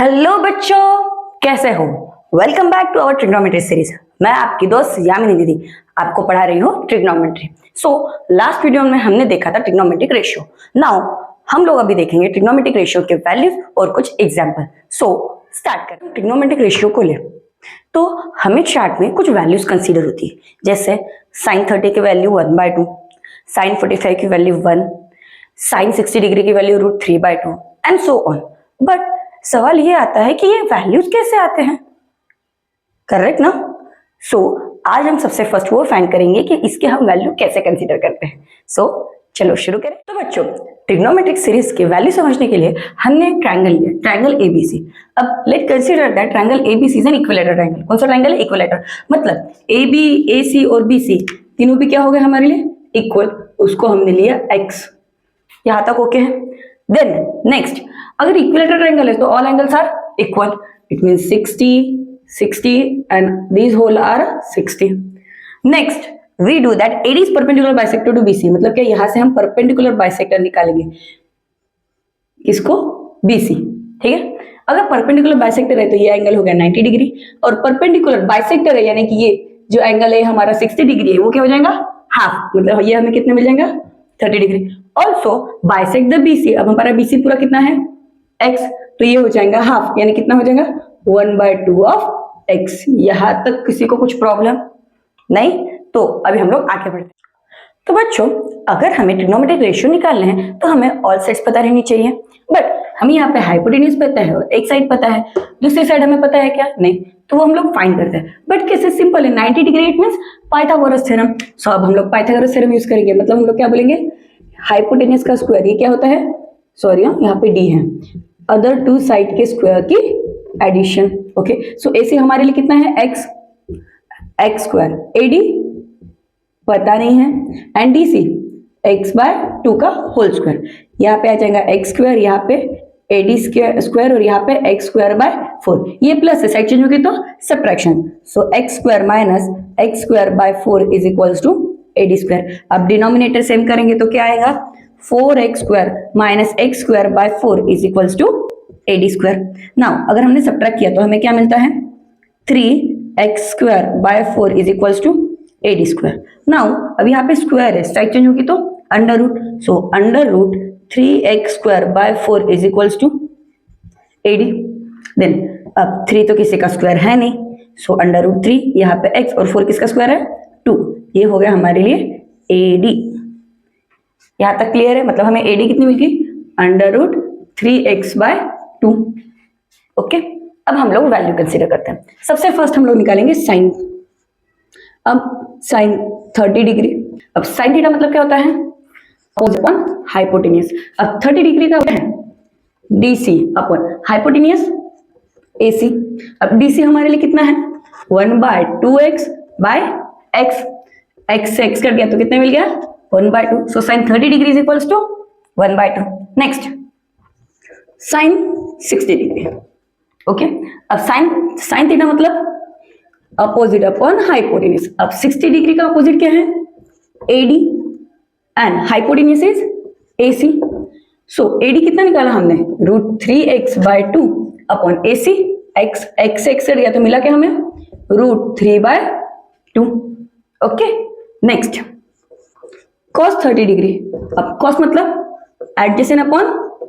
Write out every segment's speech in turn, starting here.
Hello बच्चों, कैसे हो? Welcome back to our trigonometry series. मैं आपकी दोस्त यामिनी दीदी आपको पढ़ा रही हूँ ट्रिग्नोमेट्री। लास्ट वीडियो में हमने देखा था ट्रिग्नोमेट्रिक रेशियो। नाउ हम लोग अभी देखेंगे ट्रिग्नोमेट्रिक रेशियो के वैल्यूज और कुछ एग्जांपल। स्टार्ट करते हैं। ट्रिग्नोमेट्रिक रेशियो को ले तो हमें चार्ट में कुछ वैल्यूज कंसीडर होती है, जैसे sin 30 की वैल्यू 1/2, sin 45 की वैल्यू 1, sin 60 डिग्री की value √3/2 and so on. But सवाल ये आता है कि ये वैल्यूज कैसे आते हैं, करेक्ट ना? आज हम सबसे फर्स्ट वो फाइंड करेंगे कि इसके हम वैल्यू कैसे कंसीडर करते हैं। चलो शुरू करें। तो बच्चों, ट्रिग्नोमेट्रिक सीरीज के वैल्यू समझने के लिए हमने ट्रायंगल लिया, ट्रायंगल एबीसी। अब late consider that triangle ABC is an equilateral triangle. कौन सा ट्रायंगल है? इक्विलेटरल। मतलब एबी, एसी और बीसी तीनों भी क्या हो गए हमारे लिए? इक्वल। उसको हमने लिया एक्स। यहां तक ओके है। देन नेक्स्ट, अगर इक्विलेटरल ट्रायंगल है तो all angles are equal. It means 60 and these whole are 60. Next we do that AD is perpendicular bisector to BC। मतलब क्या यहां से हम परपेंडिकुलर बाइसेक्टर निकालेंगे, किसको? BC। ठीक है। अगर परपेंडिकुलर बाइसेक्टर है तो ये एंगल हो गया 90 डिग्री, और परपेंडिकुलर बाइसेक्टर है यानी कि ये जो एंगल है हमारा 60 डिग्री है, वो क्या हो जाएगा? हाफ। मतलब ये हमें कितने मिल जाएगा? 30 degree. Also bisect the BC। अब हमारा BC पूरा कितना है? x, तो ये हो जाएगा हाफ, यानी कितना हो जाएगा? 1/2 ऑफ x। यहां तक किसी को कुछ प्रॉब्लम नहीं? तो अभी हम लोग आगे बढ़ते हैं। तो बच्चों, अगर हमें ट्रिग्नोमेट्रिक रेशियो निकालने हैं तो हमें ऑल साइड्स पता रहनी चाहिए। बट हमें यहाँ पे हाइपोटेन्यूज पता है और एक साइड पता है, दूसरी साइड हमें पता है क्या? नहीं। तो वो हम लोग फाइंड करते हैं। बट कैसे? सिंपल है। 90 degree it means Pythagoras theorem. अब हम लोग पाइथागोरस थ्योरम यूज करेंगे। मतलब हम लोग क्या बोलेंगे? हाइपोटेन्यूज का स्क्वायर, ये क्या होता है? सॉरी, यहाँ पे डी है, अदर टू साइड के स्क्वायर की एडिशन। ओके, सो एसी हमारे लिए कितना है? X square. एडी पता नहीं है, एंड डीसी x/2 का होल स्क्वायर। यहाँ पे आ जाएगा एक्स स्क्वायर, यहाँ पे एडी स्क्वायर और यहाँ पे एक्स स्क्वायर बाय 4। ये प्लस है, साइड चेंज होगी तो subtraction. So x square minus x square by 4 is equals to AD square. अब डिनोमिनेटर सेम करेंगे तो क्या आएगा? 4x square minus x square by 4 is equals to AD square. Now अगर हमने सब्ट्रैक्ट किया तो हमें क्या मिलता है? 3x square by 4 is equals to AD square. Now अब यहाँ पे स्क्वायर है, साइड चेंज होगी तो under root. So under root 3x square by 4 is equals to AD. Then अब 3 तो किसी का स्क्वायर है नहीं, सो अंडर रूट 3, यहाँ पे x और 4 किसका स्क्वायर है? 2। ये हो गया हमारे लिए एडी। यहां तक क्लियर है? मतलब हमें एडी कितनी मिल गई? Under root 3x/2। ओके, अब हम लोग वैल्यू कंसीडर करते हैं। सबसे फर्स्ट हम लोग निकालेंगे साइन। अब साइन 30 डिग्री। अब साइन थीटा मतलब क्या होता है? Opposite upon hypotenuse. अब 30 डिग्री का होता है डीसी अपॉन हाइपोटेन्यूज एसी। अब डीसी हमारे लिए कितना है? 1/2x by x। x से x कट गया तो कितने मिल गया? 1/2। So sine 30 degree is equals to 1/2। Next sine 60 degree. Okay, अब साइन थीटा मतलब अपोजिट अपॉन हाइपोटेन्यूज। अब 60 डिग्री का अपोजिट क्या है? AD, and hypotenuse is AC. So AD कितना निकाला हमने? √3x/2 upon AC. x से x कट गया तो मिला क्या हमें? √3/2। Okay, next cos 30 degree. अब cos मतलब एडजेसेंट अपॉन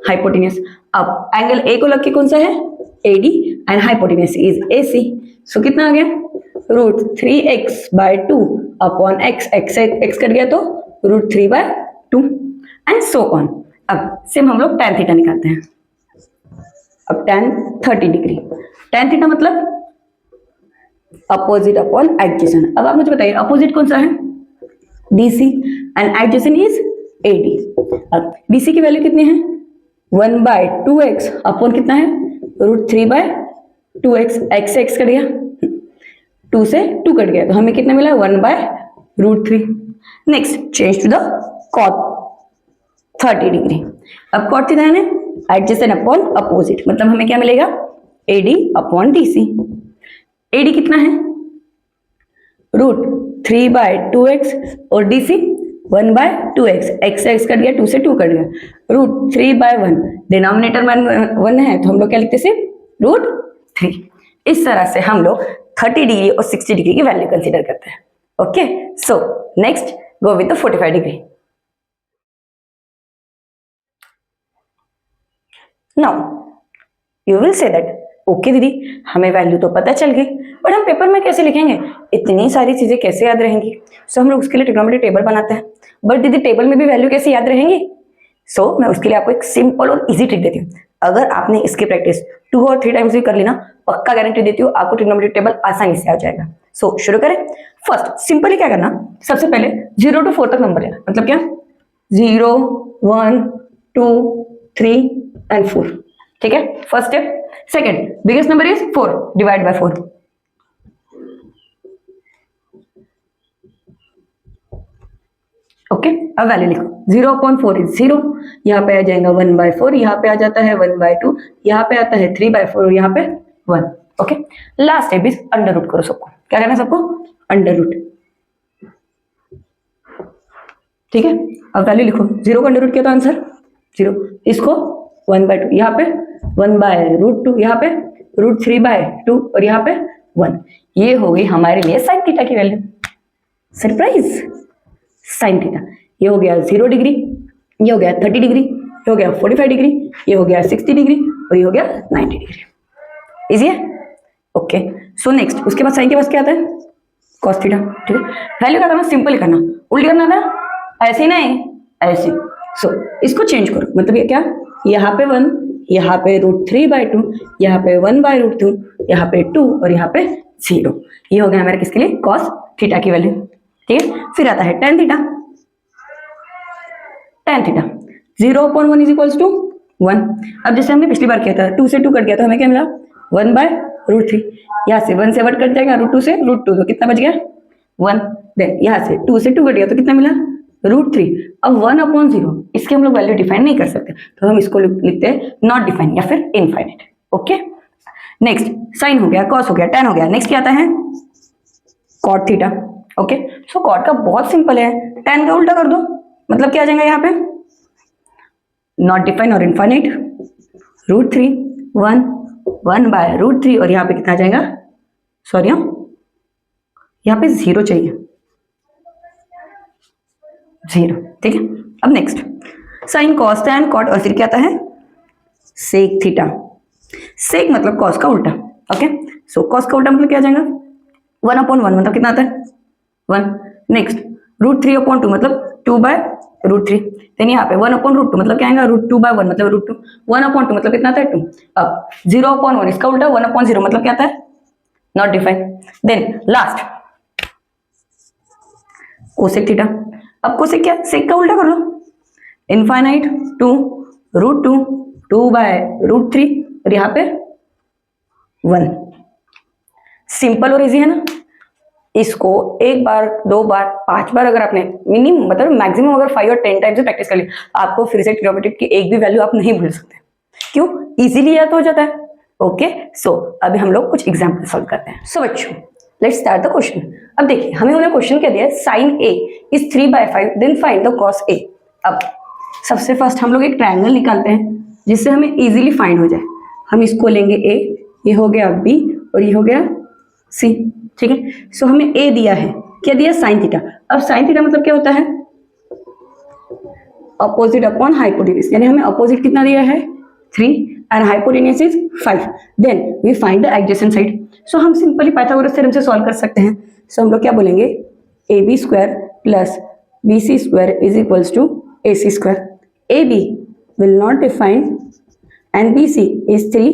हाइपोटेन्यूज। अब एंगल ए को लग के कौन सा है? AD, and hypotenuse is AC. So कितना आ गया? √3x/2 अपॉन x से x कट गया तो √3/2 एंड सो ऑन। अब सेम हम लोग tan थीटा निकालते हैं। अब tan 30 डिग्री। tan थीटा मतलब अपोजिट अपॉन एडजेसेंट। अब आप मुझे बताइए अपोजिट कौन सा है? DC, and adjacent is AD। अब DC की वैल्यू कितनी है? 1/2x अपॉन कितना है? √3/2x। x से x कट गया, 2 से 2 कट गया तो हमें कितना मिला? 1/√3। Next change to the cot 30 degree. अब cot थीटा है एडजेसेंट अपॉन अपोजिट, मतलब हमें क्या मिलेगा? AD upon DC। AD कितना है? √3/2x और DC 1/2x। x से x कट गया, 2 से 2 कट गया, √3/1। डिनोमिनेटर 1 है तो हम लोग क्या लिखते हैं? √3। इस तरह से हम लोग 30 डिग्री और 60 डिग्री की वैल्यू कंसीडर करते हैं। Okay, so next go with the 45 degree. Now you will say that okay दीदी, हमें वैल्यू तो पता चल गई, बट हम पेपर में कैसे लिखेंगे, इतनी सारी चीजें कैसे याद रहेंगी। सो हम लोग उसके लिए ट्रिग्नोमेट्री टेबल बनाते हैं, बट दीदी टेबल में भी वैल्यू कैसे याद रहेंगी। सो मैं उसके लिए आपको एक सिंपल और इजी ट्रिक देती हूँ। अगर आपने इसकी प्रैक्टिस 2 और 3 टाइम्स भी कर ली ना, पक्का गारंटी देती हूँ आपको ट्रिग्नोमेट्री टेबल आसानी से आ जाएगा। सो शुरू करें। फर्स्ट सिंपली क्या करना, सबसे पहले 0 to 4 तक नंबर लेना, मतलब क्या 0 1 2 3 एंड 4। ठीक है, first step. Second, biggest number is 4, divide by 4। Okay, अब वैल्यू लिखो। 0/4 इज 0, यहाँ पे आ जाएगा 1/4, यहाँ पे आ जाता है 1/2, यहाँ पे आता है 3/4 और यहाँ पे 1। Okay, last step is under root करो सबको। क्या करना है सबको, अंडर रूट। ठीक है, अब वैल्यू लिखो। 0 का अंडर रूट किया तो आंसर 0, इसको 1/2, यहाँ पे 1/√2, यहाँ पे √3/2 और यहाँ पे 1। ये हो गई हमारे लिए साइन थीटा की वैल्यू। Surprise, sine theta. ये हो गया 0 डिग्री, ये हो गया 30 डिग्री, ये हो गया 45 डिग्री, ये हो गया 60 डिग्री और ये हो गया 90 डिग्री। इजी है। ओके, सो नेक्स्ट, उसके बाद साइन के पास क्या आता है, कॉस थीटा। ठीक है, वैल्यू क्या करना, सिंपल करना, उल्टी करना था, ऐसे नहीं ऐसे। सो इसको चेंज करो, मतलब ये क्या, यहाँ पे 1, यहाँ पे √3/2, यहाँ पे 1/√2, यहाँ पे 2 और यहाँ पे 0। ये हो गया हमारे किसके लिए, कॉस थीटा की वैल्यू। ठीक है, फिर आता है tan theta. tan theta 0/1 is equals to 1। अब जैसे हमने पिछली बार किया था, 2 से 2 कट गया तो हमें क्या मिला, 1/√3। यहाँ से 1 से 1 कट जाएगा, √2 से √2, तो कितना बच गया 1। देन यहाँ से 2 से 2 कट गया तो कितना मिला, √3। अब 1/0, इसके हम लोग वैल्यू डिफाइन नहीं कर सकते, तो हम इसको लिखते हैं नॉट डिफाइन या फिर इनफाइनाइट। ओके, नेक्स्ट साइन हो गया, कॉस हो गया, tan हो गया। नेक्स्ट क्या आता है, कॉट थीटा। ओके, सो कॉट का बहुत सिंपल है, tan का उल्टा कर दो, मतलब क्या आ जाएगा यहाँ पे, नॉट डिफाइन और इनफाइनाइट, √3 1/√3 और यहाँ पे कितना आ जाएगा, सॉरी यहाँ पे 0 चाहिए, 0। ठीक है, अब next sine, cos, tan, cot और फिर क्या आता है, सेक थीटा। सेक मतलब कॉस का उल्टा। ओके, सो कॉस का उल्टा मतलब क्या आ जाएगा, 1/1, मतलब कितना आता है 1। नेक्स्ट √3/2 मतलब 2/√3। देन यहाँ पे 1/√2 मतलब क्या आएगा, √2/1 मतलब √2। 1/2 मतलब कितना आता है 2। अब 0/1 इसका उल्टा 1/0 मतलब क्या आता है, not define. Then last cosec theta. अब कोसेक क्या, सेक का उल्टा कर लो, इनफाइनाइट 2 √2 2/√3 और यहाँ पे 1। सिंपल और इजी है ना। इसको एक बार, 2 बार, 5 बार अगर आपने मिनिमम मतलब मैक्सिमम अगर 5 और 10 टाइम्स से प्रैक्टिस कर ली, आपको फिर से ट्रिग्नोमेट्री की एक भी वैल्यू आप नहीं भूल सकते। क्यों, इजीली याद हो जाता है। ओके, सो अभी हम लोग कुछ एग्जाम्पल सॉल्व करते हैं। सो बच्चों, लेट्स स्टार्ट द क्वेश्चन। अब देखिए, हमें उन्हें क्वेश्चन क्या दिया है, sine a is 3/5, then find the cos a। अब सबसे फर्स्ट हम लोग एक ट्रायंगल निकालते हैं जिससे हमें इजीली फाइंड हो जाए। हम इसको लेंगे a, ये हो गया b और ये हो गया c। ठीक है, सो हमें a दिया है, क्या दिया, साइन थीटा। अब साइन थीटा मतलब क्या होता है, अपोजिट अपॉन हाइपोटेन्यूज, यानी हमें अपोजिट कितना दिया है 3 and hypotenuse is 5। Then we find the adjacent side. So हम सिंपली पाइथागोरस थ्योरम से सॉल्व कर सकते हैं। सो हम लोग क्या बोलेंगे, ab² plus bc² is equals to ac²। ab will not define and bc is 3,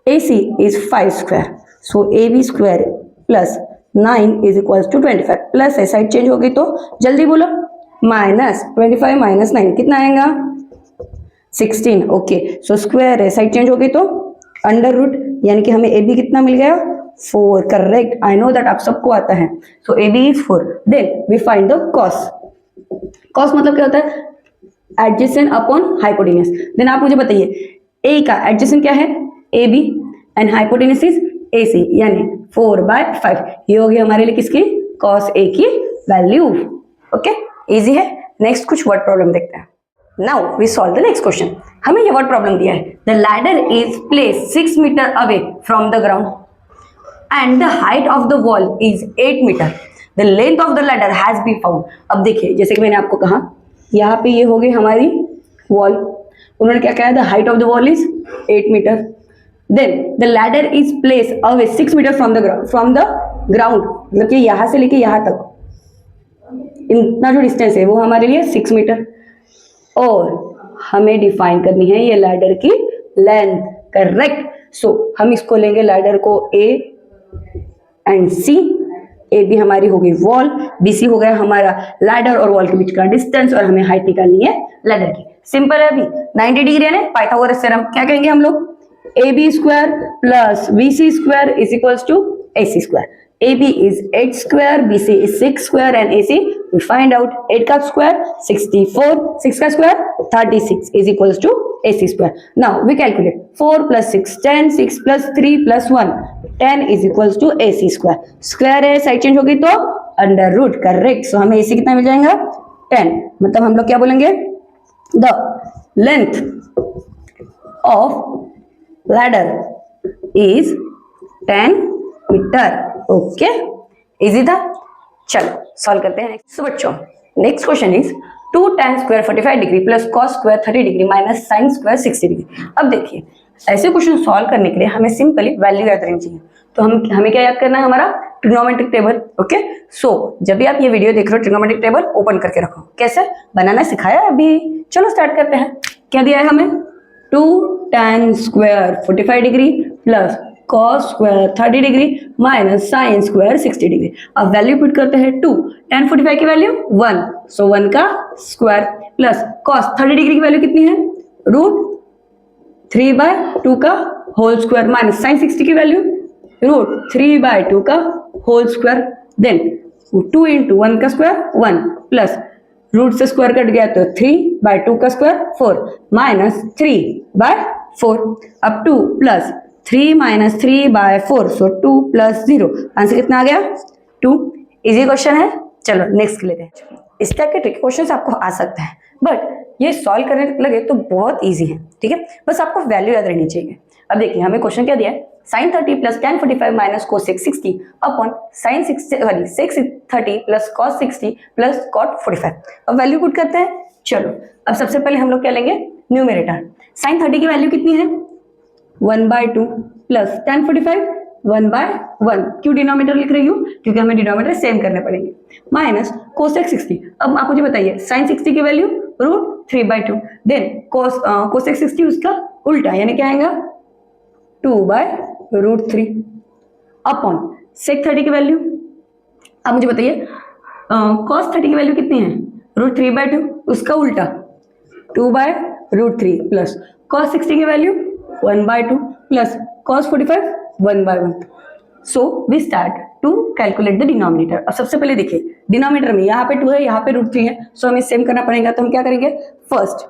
ac is 5²। so ab² plus 9 is equals to 25। Plus है, साइड चेंज हो गई तो जल्दी बोलो, -25 - 9 कितना आएगा 16। ओके, सो स्क्वायर है, साइड चेंज हो गई तो अंडर रूट, यानी कि हमें ab कितना मिल गया 4। करेक्ट, आई नो दैट आप सबको आता है। So ab is 4। Then we find the cos. Cos मतलब क्या होता है, एडजेसेंट अपॉन हाइपोटेन्यूज। देन आप मुझे बताइए a का एडजेसेंट क्या है, ab and hypotenuse is ac, यानी 4/5। ये होगी हमारे लिए किसकी, cos a की वैल्यू। ओके, इजी है। नेक्स्ट कुछ वर्ड प्रॉब्लम देखते हैं। Now we solve the next question. हमें ये वर्ड प्रॉब्लम दिया है, the ladder is place 6 metre away from the ground and the height of the wall is 8 metre, the length of the ladder has be found. अब देखिए जैसे कि मैंने आपको कहा यहाँ पे ये हो गई हमारी वॉल, उन्होंने क्या कहा, the height of the wall is 8 metre, then the ladder is place away 6 metre from the ground, मतलब कि यहाँ से लेके यहाँ तक इतना जो डिस्टेंस है वो हमारे लिए 6 मीटर, और हमें डिफाइन करनी है ये लैडर की लेंथ, करेक्ट। सो हम इसको लेंगे लैडर को ए एंड सी, ए भी हमारी हो गई वॉल, बी सी हो गया हमारा लैडर और वॉल के बीच का डिस्टेंस, और हमें हाइट निकालनी है लैडर की। सिंपल है, अभी 90 डिग्री है ना, पाइथागोरस थ्योरम क्या कहेंगे हम लोग, A B square plus B C square is equals to A C square. AB is 8 square, BC is 6 square and AC we find out 8 का square 64, 6 का square 36 is equals to AC square. Now we calculate 4 plus 6 10, 6 plus 3 plus 1 10 is equals to AC square. Square है, side change होगी तो under root, correct. सो हमें AC कितना मिल जाएगा 10, मतलब हम लोग क्या बोलेंगे, the length of ladder is 10 metre. Okay, easy था। चलो सॉल्व करते हैं। सो बच्चों next question is 2 tan square 45 degree plus cos square 30 degree minus sin square 60 degree. अब देखिए ऐसे क्वेश्चन सॉल्व करने के लिए हमें सिंपली वैल्यू याद रखनी चाहिए, तो हमें क्या याद करना है, हमारा ट्रिग्नोमेट्रिक टेबल। ओके, सो जब भी आप ये वीडियो देख रहे हो ट्रिग्नोमेट्रिक टेबल ओपन करके रखो। कैसे बनाना सिखाया अभी, चलो स्टार्ट करते हैं। क्या दिया है हमें, 2 tan square 45 degree plus cos square 30 degree minus sin square 60 degree. अब वैल्यू पुट करते हैं 2 tan 45 की वैल्यू 1, सो 1 का स्क्वायर प्लस cos 30 डिग्री की वैल्यू कितनी है, रूट 3/2 का होल स्क्वायर माइनस sin 60 की वैल्यू रूट 3/2 का होल स्क्वायर, देन 2 into 1 का स्क्वायर 1 प्लस रूट से स्क्वायर कट गया तो 3/2 का स्क्वायर 4 माइनस 3/4। अब 2 प्लस 3 माइनस 3/4, सो 2 प्लस 0, आंसर कितना आ गया 2। इजी क्वेश्चन है, चलो नेक्स्ट लेते हैं। इस टाइप के ट्रिक क्वेश्चन आपको आ सकते हैं, बट ये सॉल्व करने लगे तो बहुत इजी है, ठीक है, बस आपको वैल्यू याद रहनी चाहिए। अब देखिए हमें क्वेश्चन क्या दिया है, sin 30 plus tan 45 minus cosec 60 upon sin 6 30 plus cos 60 plus cot 45। अब वैल्यू पुट करते हैं। चलो अब सबसे पहले हम लोग क्या लेंगे, न्यूमरेटर। sin 30 की वैल्यू कितनी है 1/2 प्लस tan 45 1/1, क्यों डिनोमिनेटर लिख रही हूँ, क्योंकि हमें डिनोमिनेटर सेम करने पड़ेंगे, माइनस cosec 60। अब आप मुझे बताइए sin 60 की वैल्यू रूट 3/2, देन cosec 60 उसका उल्टा यानी क्या आएगा 2/√3 अपॉन sec 30 की वैल्यू। अब मुझे बताइए cos 30 की वैल्यू कितनी है, रूट 3/2 उसका उल्टा 2/√3 प्लस cos 60 की value 1/2 plus cos 45 1/1। So we start to calculate the denominator. अब सबसे पहले देखिए डिनोमिनेटर में यहाँ पे 2 है, यहाँ पे √3 है, सो हमें सेम करना पड़ेगा। तो हम क्या करेंगे, फर्स्ट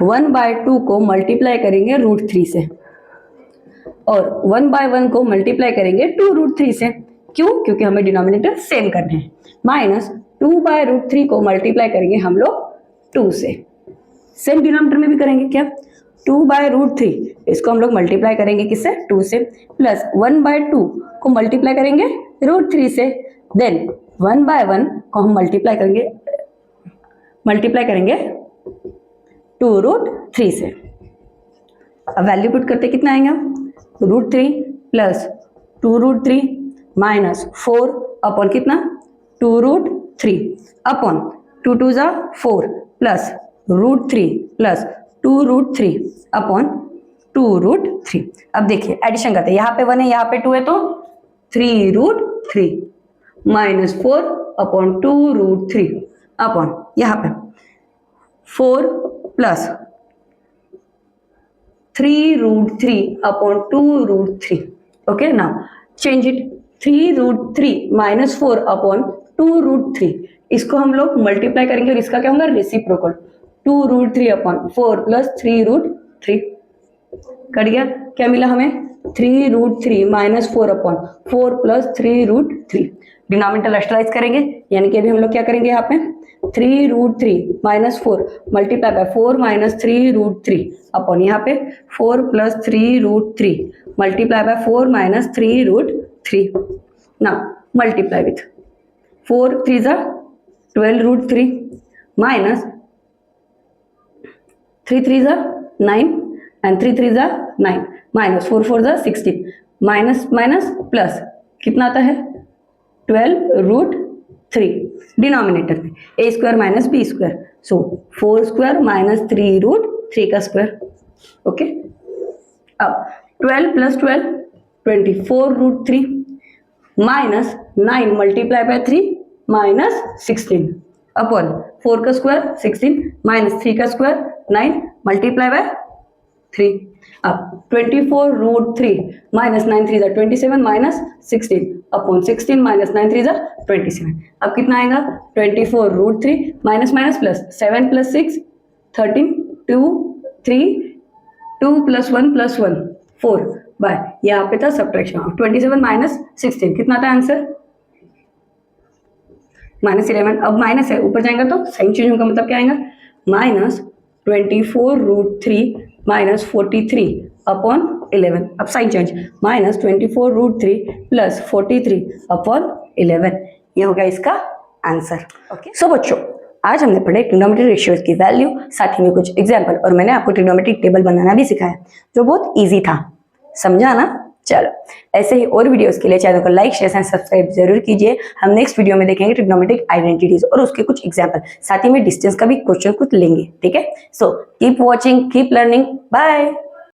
1/2 को मल्टीप्लाई करेंगे √3 से और 1/1 को मल्टीप्लाई करेंगे 2√3 से। क्यों, क्योंकि हमें डिनोमिनेटर सेम करने हैं। माइनस 2/√3 को मल्टीप्लाई करेंगे हम लोग 2 से, सेम डिनोमिनेटर में भी करेंगे क्या, 2/√3 इसको हम लोग मल्टीप्लाई करेंगे किससे 2 से, प्लस 1/2 को मल्टीप्लाई करेंगे √3 से, देन 1/1 को हम मल्टीप्लाई करेंगे 2√3 से। अब वैल्यू पुट करते कितना आएगा, √3 प्लस 2√3 माइनस 4 अपॉन कितना 2√3 अपॉन 2 2 जा 4 प्लस √3 प्लस 2√3 अपॉन 2√3। अब देखिए एडिशन करते हैं, यहाँ पे 1 है यहाँ पे 2 है तो 3√3 माइनस 4 अपॉन 2√3 अपॉन यहाँ पे 4 plus 3√3 upon 2√3। Okay, now change it, 3√3 minus 4 upon 2√3, इसको हम लोग मल्टीप्लाई करेंगे और इसका क्या होगा रेसिप्रोकल, 2√3 अपॉन 4 प्लस 3√3 कट गया, क्या मिला हमें 3√3 माइनस 4/4 प्लस 3√3। डिनोमिनेटर रेशनलाइज करेंगे, यानी कि अभी हम लोग क्या करेंगे यहाँ पे 3√3 minus 4 multiply by 4 minus 3√3 upon यहाँ पे 4 प्लस 3√3 मल्टीप्लाई बाय 4 माइनस 3√3। ना मल्टीप्लाई विथ 4 3 जा 12√3 माइनस 3 3 जा 9 एंड 3 3 जा 9 माइनस 4 4 जा 16 माइनस माइनस प्लस कितना आता है 12√3 डिनोमिनेटर में ए स्क्वायर माइनस बी स्क्वायर, सो 4 स्क्वायर माइनस 3√3 का स्क्वायर। ओके, अब 12 plus 12 24√3 minus 9 multiply by 3 minus 16 upon 4 का स्क्वायर 16 माइनस 3 का स्क्वायर 9 मल्टीप्लाई बाय 3। अब 24√3 माइनस 9 3 27 माइनस 16 अपॉन 16 माइनस 9 3 27। अब कितना आएगा 24√3 minus minus plus 7 plus 6 13 2 3 2 plus 1 plus 1 4 by यहाँ पे था सब्ट्रैक्शन 27 माइनस 16 कितना था आंसर -11। अब माइनस है ऊपर जाएगा तो साइन चेंज होगा, मतलब क्या आएगा माइनस 24√3 माइनस 43 अपॉन 11। अब sign change minus 24√3 plus 43 upon 11, ये होगा इसका आंसर। ओके, सो बच्चों आज हमने पढ़े ट्रिग्नोमेट्रिक रेशियोज की वैल्यू, साथ ही में कुछ एग्जाम्पल, और मैंने आपको ट्रिग्नोमेट्रिक टेबल बनाना भी सिखाया जो बहुत ईजी था, समझा ना। चलो ऐसे ही और वीडियोस के लिए चैनल को लाइक शेयर एंड सब्सक्राइब जरूर कीजिए। हम नेक्स्ट वीडियो में देखेंगे ट्रिग्नोमेट्रिक आइडेंटिटीज और उसके कुछ एग्जांपल, साथ ही में डिस्टेंस का भी क्वेश्चन कुछ लेंगे। ठीक है, so keep watching, keep learning, bye.